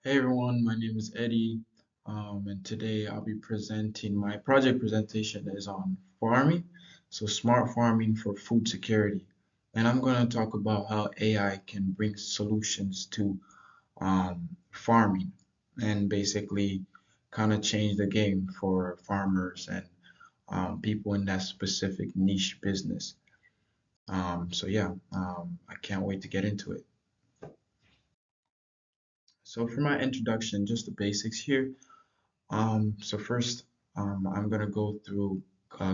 Hey everyone, my name is Eddie, and today I'll be presenting my project presentation is on farming, so smart farming for food security. And I'm going to talk about how AI can bring solutions to farming and basically kind of change the game for farmers and people in that specific niche business. I can't wait to get into it. So for my introduction, just the basics here. So first, I'm going to go through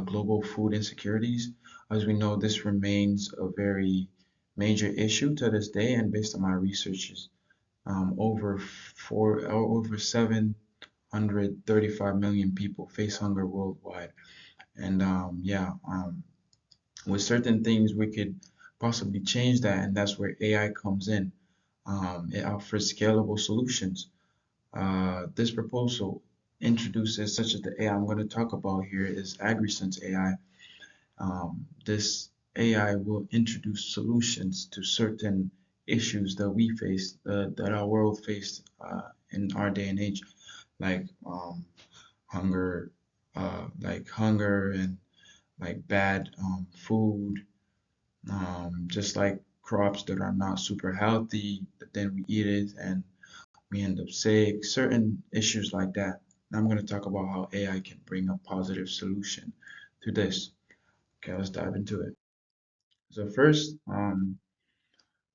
global food insecurities. As we know, this remains a very major issue to this day, and based on my researches, over 735 million people face hunger worldwide. And with certain things, we could possibly change that, and that's where AI comes in. It offers scalable solutions. This proposal introduces such as the AI I'm going to talk about here is AgriSense AI. This AI will introduce solutions to certain issues that we face, that our world faced in our day and age, like hunger, like hunger and like bad food, just like crops that are not super healthy, but then we eat it and we end up sick, certain issues like that. And I'm going to talk about how AI can bring a positive solution to this. Okay, let's dive into it. So first,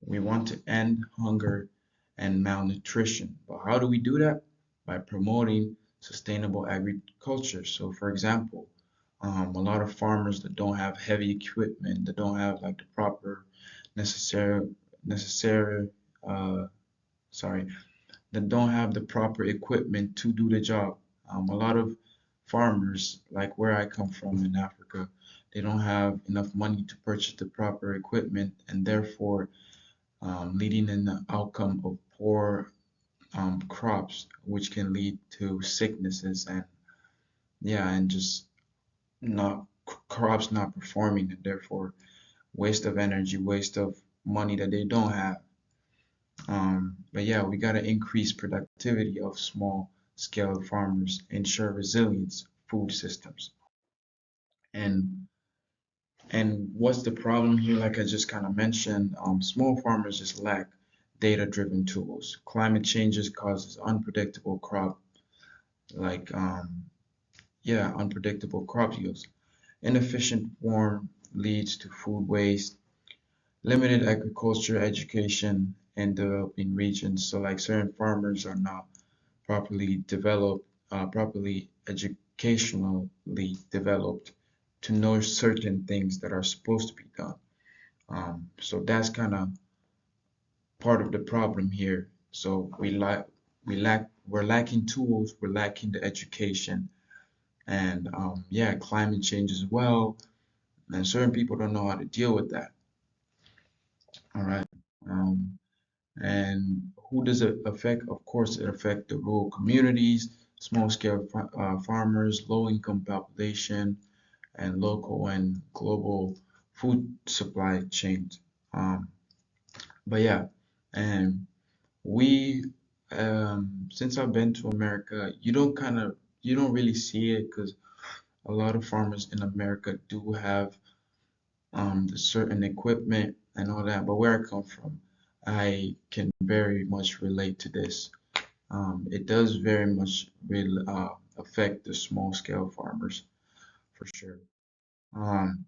we want to end hunger and malnutrition. But how do we do that? By promoting sustainable agriculture. So for example, a lot of farmers that don't have heavy equipment, that don't have like the proper necessary necessary uh, sorry that don't have the proper equipment to do the job. A lot of farmers, like where I come from in Africa, they don't have enough money to purchase the proper equipment, and therefore leading in the outcome of poor crops, which can lead to sicknesses and and just not crops not performing, and therefore waste of energy, waste of money that they don't have. But yeah, we got to increase productivity of small scale farmers, ensure resilience food systems. And what's the problem here? Like I just kind of mentioned, small farmers just lack data-driven tools. Climate changes causes unpredictable like unpredictable crop yields. Inefficient farm leads to food waste, limited agriculture education in developing regions. So like certain farmers are not properly developed, properly educationally developed to know certain things that are supposed to be done. So that's kind of part of the problem here. So we're lacking tools, we're lacking the education, and climate change as well. And certain people don't know how to deal with that. All right. Um, And who does it affect? Of course, it affects the rural communities, small-scale farmers, low-income population, and local and global food supply chains. Um, but yeah, and we, since I've been to America, you don't really see it because a lot of farmers in America do have the certain equipment and all that. But where I come from, I can very much relate to this. It does very much affect the small scale farmers for sure. Um,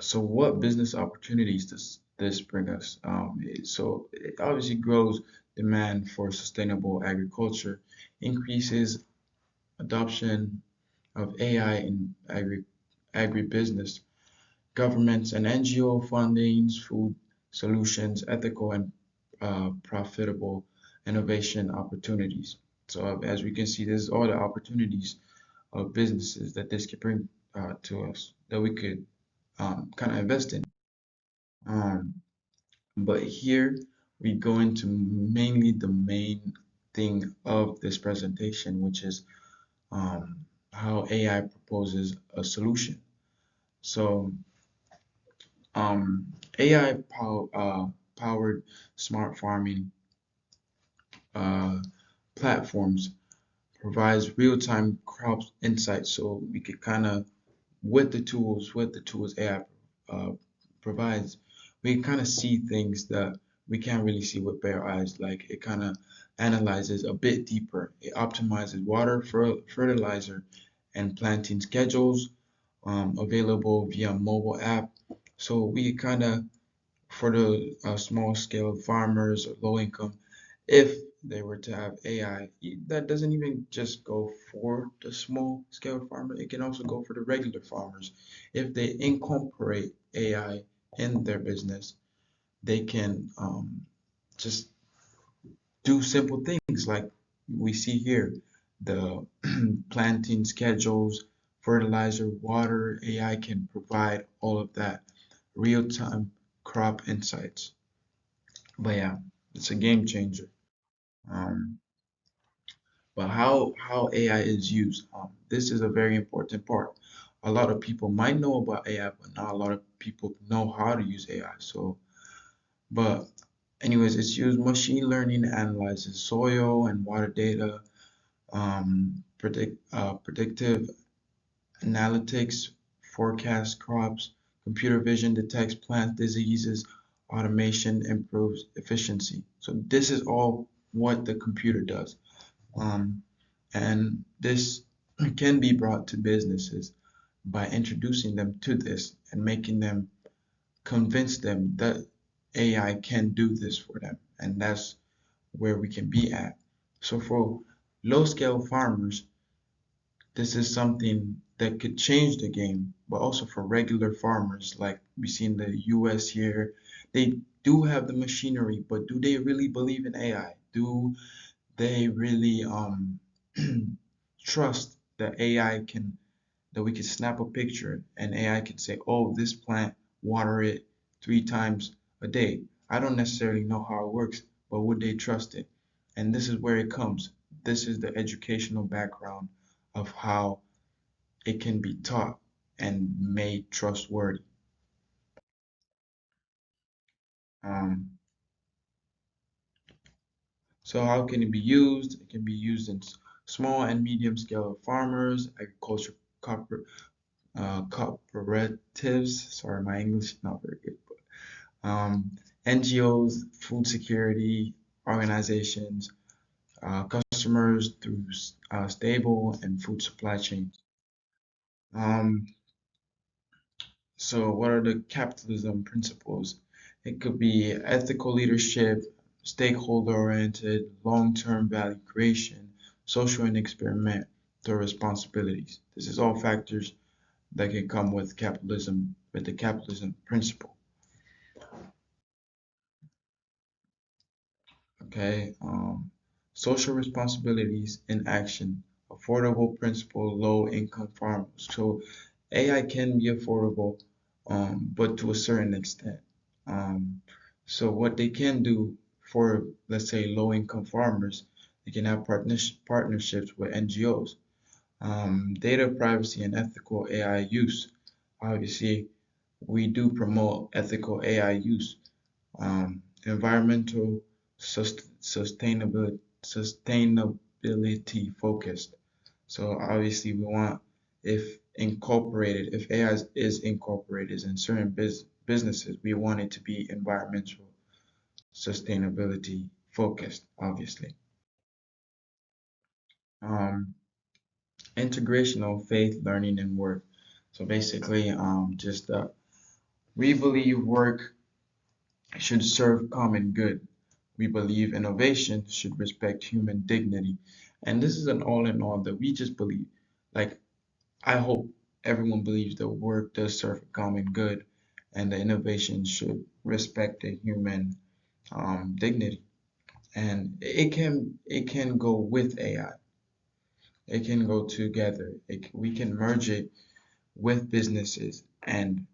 so what business opportunities does this bring us? So it obviously grows demand for sustainable agriculture, increases adoption of AI in agribusiness, governments and NGO fundings, food solutions, ethical and profitable innovation opportunities. So as we can see, this is all the opportunities of businesses that this could bring to us that we could kind of invest in. Um, but here we go into mainly the main thing of this presentation, which is how AI proposes a solution. So AI powered smart farming uh, platforms provides real-time crop insights, so we could kind of with the tools AI provides, we kind of see things that we can't really see with bare eyes. Like it kind of analyzes a bit deeper. It optimizes water, fertilizer, and planting schedules available via mobile app. So we kind of, for the small scale farmers or low income, if they were to have AI, that doesn't even just go for the small scale farmer, it can also go for the regular farmers. If they incorporate AI in their business, they can just do simple things like we see here, the planting schedules, fertilizer, water. AI can provide all of that real-time crop insights. But yeah, it's a game changer. Um, but how AI is used, this is a very important part. A lot of people might know about AI, but not a lot of people know how to use AI. So, but anyways, it's used machine learning analyzes soil and water data, predictive analytics forecasts crops, computer vision detects plant diseases, automation improves efficiency. So this is all what the computer does. Um, and this can be brought to businesses by introducing them to this and making them convince them that AI can do this for them. And that's where we can be at. So for low scale farmers, this is something that could change the game, but also for regular farmers, like we see in the US here, they do have the machinery, but do they really believe in AI? Do they really trust that AI can, that we can snap a picture and AI can say, oh, this plant, water it 3 times a day. I don't necessarily know how it works, but would they trust it? And this is where it comes. This is the educational background of how it can be taught and made trustworthy. Um, so how can it be used? It can be used in small and medium scale farmers, agriculture cooperatives. Sorry, my English is not very good. um, NGOs, food security organizations, customers through stable and food supply chains. Um, so what are the capitalism principles? It could be ethical leadership, stakeholder-oriented, long-term value creation, social and experimental responsibilities. This is all factors that can come with capitalism, with the capitalism principle. Okay, social responsibilities in action, affordable principle, low income farmers. So AI can be affordable, but to a certain extent. Um, so what they can do for, let's say, low income farmers, they can have partnerships with NGOs. Data privacy and ethical AI use. Obviously, we do promote ethical AI use, environmental sustainability focused. So obviously we want, if AI is incorporated in certain businesses, we want it to be environmental sustainability focused, obviously. Um, Integration of faith, learning, and work. So basically, just we believe work should serve common good. We believe innovation should respect human dignity. And this is an all in all that we just believe. Like, I hope everyone believes that work does serve a common good and the innovation should respect the human dignity. And it can go with AI. It can go together. We can merge it with businesses and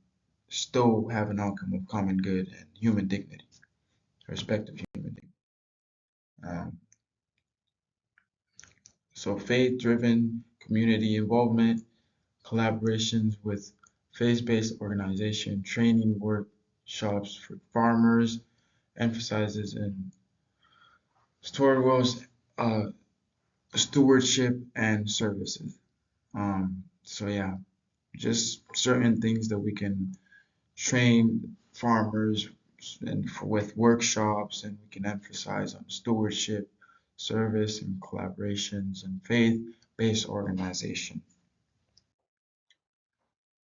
still have an outcome of common good and human dignity, respect of human dignity. Um, So faith-driven community involvement, collaborations with faith-based organization, training workshops for farmers, emphasizes in steward roles. stewardship and services. So yeah, just certain things that we can train farmers and with workshops, and we can emphasize on stewardship, service, and collaborations and faith-based organization.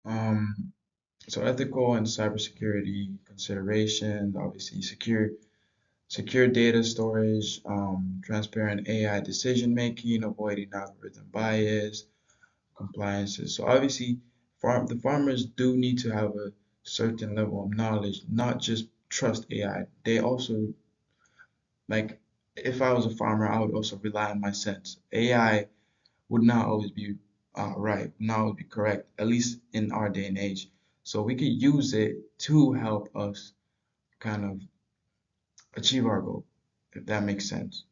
Um, so ethical and cybersecurity considerations, obviously secure data storage, transparent AI decision making, avoiding algorithm bias, compliances. So obviously, the farmers do need to have a certain level of knowledge, not just trust AI. They also, like, if I was a farmer, I would also rely on my sense. AI would not always be right, not always be correct, at least in our day and age. So we could use it to help us kind of achieve our goal, if that makes sense.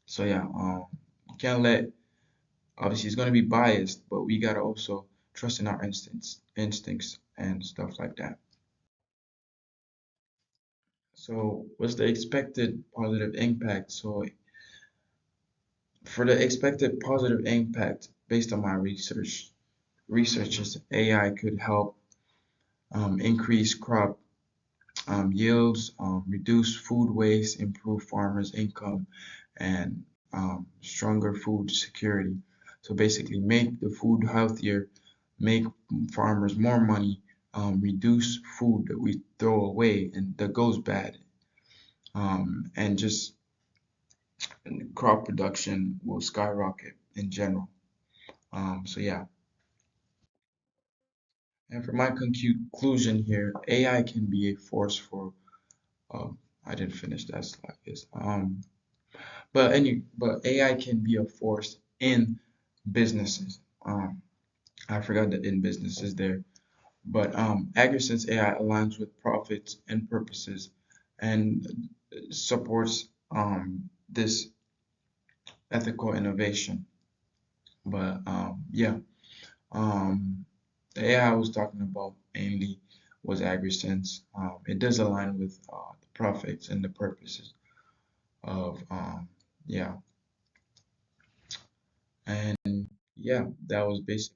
So yeah, you can't let, obviously it's going to be biased, but we got to also trust in our instincts and stuff like that. So what's the expected positive impact? So for the expected positive impact, based on my researches, AI could help increase crop yields, reduce food waste, improve farmers' income, and stronger food security. So basically, make the food healthier, make farmers more money, reduce food that we throw away and that goes bad, and just crop production will skyrocket in general. So yeah, and for my conclusion here, AI can be a force for. Um, I didn't finish that slide. Yes. But AI can be a force in businesses. I forgot that in businesses there. But AgriSense AI aligns with profits and purposes and supports this ethical innovation. But yeah, the AI I was talking about mainly was AgriSense. It does align with the profits and the purposes of yeah, and yeah, that was basically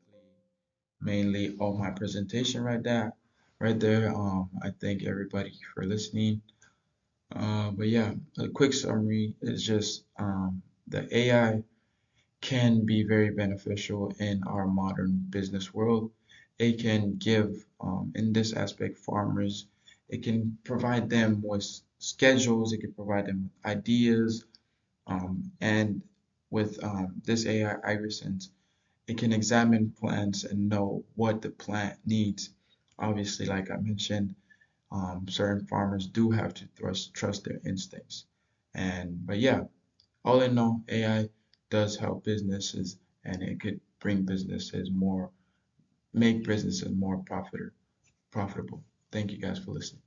mainly all my presentation right there. I thank everybody for listening. But yeah, a quick summary is just the AI can be very beneficial in our modern business world. It can give, in this aspect, farmers, it can provide them with schedules, it can provide them with ideas, and with this AI algorithms, it can examine plants and know what the plant needs. Obviously, like I mentioned, certain farmers do have to trust their instincts. But yeah, all in all, AI does help businesses and it could bring businesses more, make businesses more profitable. Thank you guys for listening.